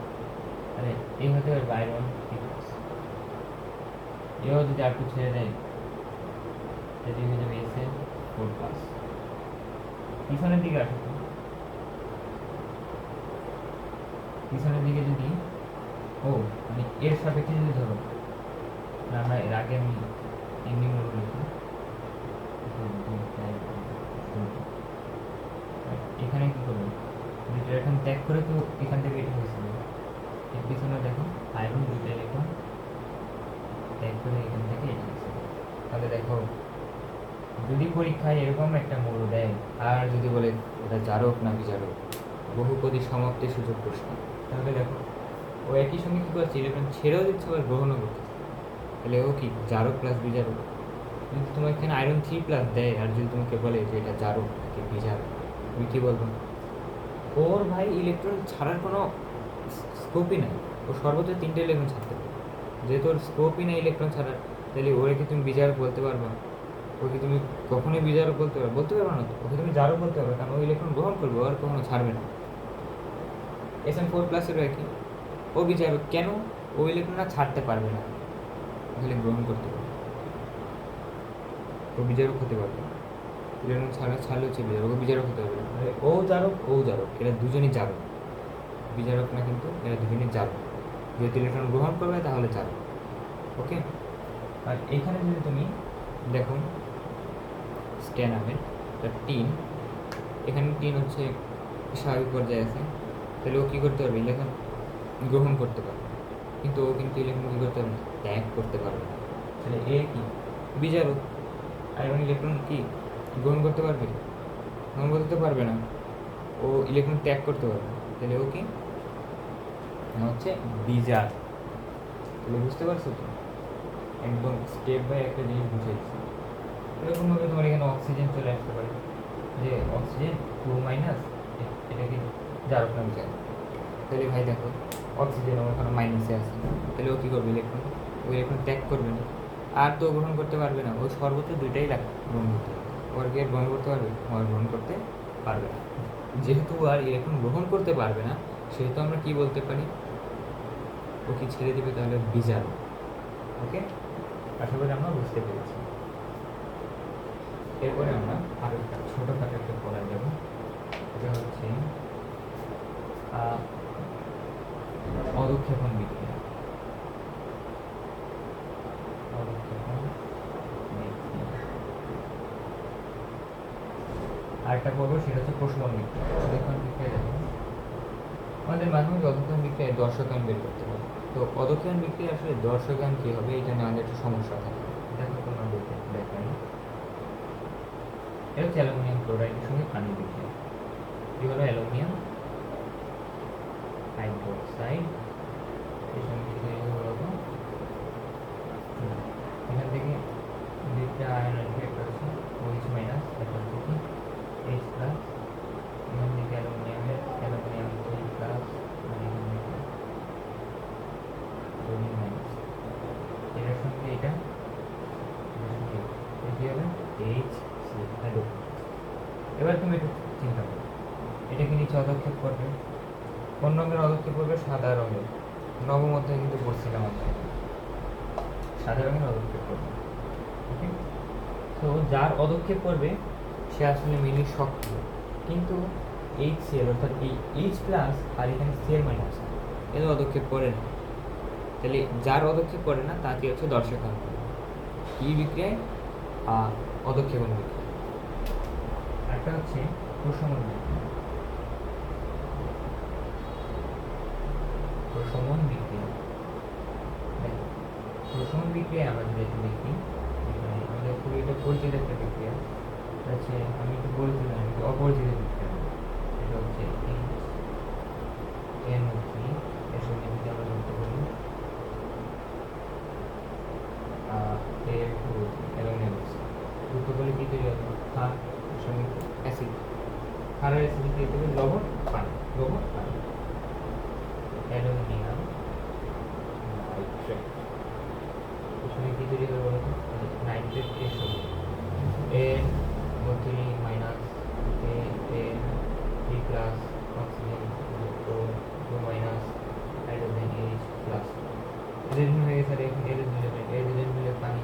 তাহলে এই হতে পারবে আয়রন 3+, এও যদি আর একটু ছেড়ে দেয়, সেটি হয়ে যাবে Sn4+। পিছনের দিকে আসো তো, পিছনের দিকে যদি ও মানে এর সাপেক্ষে যদি ধরো, আমরা এর আগে আমি এমনি মোড় লিখি, এখানে কি করবো, দুটো ইলেকট্রন ত্যাগ করে তো এখান থেকে এটা হয়েছিল, এর পিছনে দেখো আয়রন দুটো ইলেকট্রন ত্যাগ করে এখান থেকে এটা হয়েছিল। তাহলে দেখো যদি পরীক্ষায় এরকম একটা মৌল দেয়, আর যদি বলে এটা জারক না বিজারক, বহুপদী সমাপ্তির সুযোগ প্রশ্ন, তাহলে দেখো ও একই সঙ্গে কী করছে, ইলেকট্রন ছেড়েও দিচ্ছে আবার গ্রহণও করছে, তাহলে ও কি জারক প্লাস বিজারক। যদি তোমার এখানে আয়রন 3+ দেয়, আর যদি তোমাকে বলে যে এটা জারক কি বিজারক, তুমি কী বলবো, ওর ভাই ইলেকট্রন ছাড়ার কোনো স্কোপই নাই, ও সর্বোচ্চ 3টে ইলেকট্রন ছাড়তে পারে, যেহেতু ওর স্কোপই নেই ইলেকট্রন ছাড়ার, তাহলে ওরে কি তুমি বিজারক বলতে পারবা, ওকে তুমি কখনোই বিজারক বলতে পারবে না তো, ওকে তুমি জারক বলতে পারবে, কারণ ও ইলেকট্রন গ্রহণ করবে, আর কখনো ছাড়বে না। Sn4+-এরও একই, অবিজারক কেন? ও ইলেকট্রনটা ছাড়তে পারবে না, তাহলে গ্রহণ করতে পারবে, অবিজারক হতে পারবে না। ইলেকট্রন ছাড়লে হচ্ছে বিজারক, বিজারক হতে পারবে না। ও জারক ও জারক এরা দুজনই জারক, বিজারক না কিন্তু, এরা দুজনই জারক। যেহেতু ইলেকট্রন গ্রহণ করবে তাহলে জারক। ওকে, আর এখানে যদি তুমি দেখো স্ট্যানামের টিন, এখানে টিন হচ্ছে স্বাভাবিক পর্যায়ে আছে, তাহলে ও কী করতে পারবে? ইলেকট্রন গ্রহণ করতে পারবে, কিন্তু ও কিন্তু ইলেকট্রন কী করতে পারবে না? ত্যাগ করতে পারবে না। তাহলে এ কি? বিজারক। আর এবং ইলেকট্রন কি গ্রহণ করতে পারবে? গ্রহণ করতে পারবে না, ও ইলেকট্রন ত্যাগ করতে পারবে। তাহলে ও কি হচ্ছে? বিজার। তাহলে বুঝতে পারছো তো? একদম স্টেপ বাই একটা জিনিস বুঝাইছি। এরকমভাবে তোমার এখানে অক্সিজেন চলে আসতে পারে, যে অক্সিজেন 2- এটা কি জারক না বিজারক? তাহলে ভাই দেখো অক্সিজেন ওখানে মাইনাসে আছে, তাহলে ও কী করবে? ইলেকট্রন, ও ইলেকট্রন ত্যাগ করবে না, আর তো গ্রহণ করতে পারবে না। ও সর্বোচ্চ দুইটাই গ্রহণ করতে পারবে। ও আর কি গ্রহণ করতে পারবে? ও আর গ্রহণ করতে পারবে না। যেহেতু আর ইলেকট্রন গ্রহণ করতে পারবে না, সেহেতু আমরা কি বলতে পারি? ও কি ছেড়ে দেবে? তাহলে বিজারক। ওকে, আশা করি আমরা বুঝতে পেরেছি। এরপরে আমরা আরো একটা ছোটোখাটো একটা পড়া যাব, এটা হচ্ছে অদক্ষেপণ বিক্রিয়া। অদক্ষেপণ বিক্রিয়া আরেকটা পড়বো, সেটা হচ্ছে প্রশমন বিক্রিয়া। অদক্ষেপণ বিক্রিয়া দেখো আমাদের মাঝে মাঝে অদক্ষেপণ বিক্রিয়ায় দর্শকায়ন বের করতে হবে। তো অদক্ষেপণ বিক্রিয়া আসলে দর্শকায়ন কী হবে, এটা নিয়ে আমাদের একটু সমস্যা থাকে। দেখো তোমরা দেখাই, এটা হচ্ছে অ্যালুমিনিয়াম ক্লোরাইডের সঙ্গে পানি বিক্রিয়া। কি হলো? অ্যালুমিনিয়াম হাইড্রোক্সাইড এর সঙ্গে কি তৈরি হলো? এখান থেকে দুইটা আয়ন আসবে, একটা হচ্ছে OH মাইনাস, একটা হচ্ছে কি H প্লাস। এখান থেকে অ্যালুমিনিয়াম 3 প্লাস, আর এখান থেকে ক্লোরিন মাইনাস। এটার সঙ্গে এটা কি হবে? HC hello. এবার তুমি একটু চিন্তা করো, এটা কি নিচে অদক্ষেপ করবে? কোন রঙের অদক্ষেপ করবে? সাদা রঙের। নবম অধ্যায়ে কিন্তু পড়ছিলাম আমরা, সাদা রঙের অদক্ষেপ করবে। ওকে, তো যার অদক্ষেপ করবে সে আসলে মেনলি সক্রিয়, কিন্তু HCl অর্থাৎ এই H প্লাস আর এখানে Cl মাইনাস এদের অদক্ষেপ করে না। তাহলে যার অদক্ষেপ করে না তাকে হচ্ছে দর্শকায়ন কি বিক্রিয়ায়? অদক্ষেপণ বিক্রিয়া। একটা হচ্ছে প্রশমন বিক্রিয়া। প্রশমন বিক্রিয়া, প্রশমন বিক্রিয়ায় আমরা যদি একটু দেখি, আমাদের খুবই এটা পরিচিত একটা বিক্রিয়া আছে, আমি একটু পরিচিত না, একটু অপরিচিত বিক্রিয়া। এটা হচ্ছে NO3 এর সঙ্গে যদি আমরা যুক্ত করি অ্যালুমিনিয়াম যুক্ত করলে কী তৈরি হবে? ক্ষার, এর সঙ্গে অ্যাসিড, ক্ষারের অ্যাসিড কী তৈরি? লবণ পানি, লবণ পানি, অ্যালুমিনিয়াম নাইট্রেট। এর সঙ্গে কী তৈরি হবে বলতো? নাইট্রেট এর সঙ্গে NO3 minus N3 plus oxygen যুক্ত 2 মাইনাস হাইড্রোজেন H প্লাস। এদের হয়ে গেছে এদের মিলে পানি,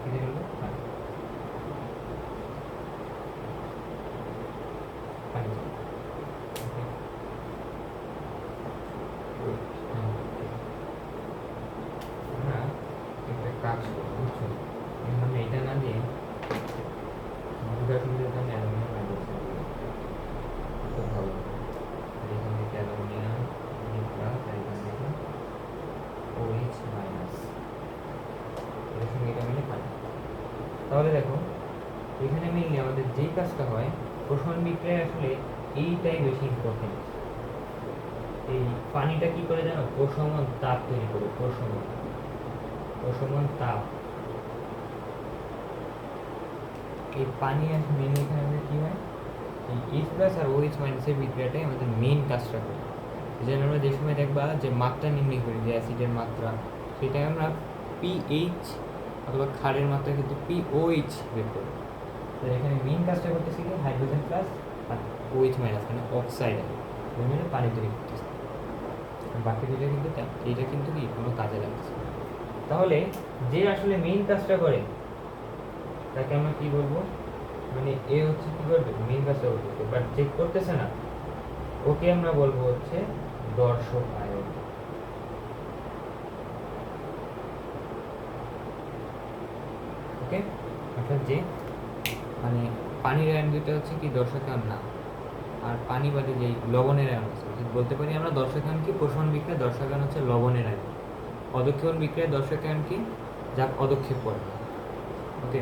কি তৈরি হলো? পানি, পানি। আমরা একটা কাজ করবো, বুঝছো? এখানে এটা না দিয়ে দুটার সুবিধা আমি অ্যালুমিনিয়াম হাইড্রোক্সাইড খুব ভালো। এখান থেকে অ্যালুমিনিয়াম প্লাস, আর এখান থেকে OH মাইনাস, এর সঙ্গে এটা মিলে পানি। তাহলে দেখো এখানে মিললে আমাদের যেই কাজটা হয়, প্রশমন বিক্রিয়ায় আসলে এইটাই বেশি ইম্পর্টেন্ট। এই পানিটা কি করে জানো? প্রশমন তাপ তৈরি করে, প্রশমন তাপ। এই পানি আর মেন এখানে আমাদের কী হয়? এই H প্লাস আর OH মাইনাসের বিক্রিয়াটাই আমাদের মেন কাজটা করে। যেন আমরা যে সময় দেখবা যে মাত্রা নির্ণয় করি, যে অ্যাসিডের মাত্রা, সেটাই আমরা pH অথবা ক্ষারের মাত্রা কিন্তু pOH বের করি। তো এখানে মেন কাজটা করতেছি কি? হাইড্রোজেন প্লাস আর OH মাইনাস, মানে অক্সাইড, পানি তৈরি করতেছে। বাকি দুইটা কিন্তু এইটা কিন্তু কি কোনো কাজে লাগছে। তাহলে যে আসলে মেইন কাজটা করে তাকে আমরা কি বলবো, মানে এ হচ্ছে কি করবে, মেইন কাজটা করতেছে, বাট যে করতেছে না ওকে আমরা বলবো হচ্ছে দর্শক আয়ন। ওকে, অর্থাৎ যে মানে পানির আয়ন দুইটা হচ্ছে কি দর্শকায়ন না, আর পানি বাদে যেই লবণের আয়ন আছে, বলতে পারি আমরা দর্শকায়ন কি, প্রশমন বিক্রিয়া দর্শকায়ন হচ্ছে লবণের আয়ন, অদক্ষেপণ বিক্রিয়া দর্শকায়ন কি, যা পদক্ষেপ করে। ওকে,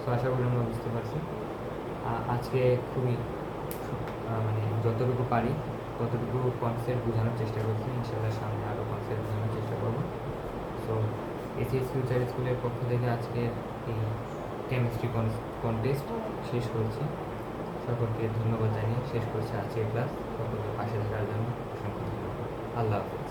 তো আশা করি আমরা বুঝতে পারছি। আজকে খুবই মানে যতটুকু পারি ততটুকু কনসেপ্ট বোঝানোর চেষ্টা করছি, ইনশাআল্লাহ সামনে আরও কনসেপ্ট বোঝানোর চেষ্টা করবো। সো এসিএস ফিউচার স্কুলের পক্ষ থেকে আজকে এই কেমিস্ট্রি কন্টেস্ট শেষ করছি। সকলকে ধন্যবাদ জানিয়ে শেষ করছি আজকের ক্লাস। সকলকে পাশে থাকার জন্য অসংখ্য ধন্যবাদ। আল্লাহ হাফেজ।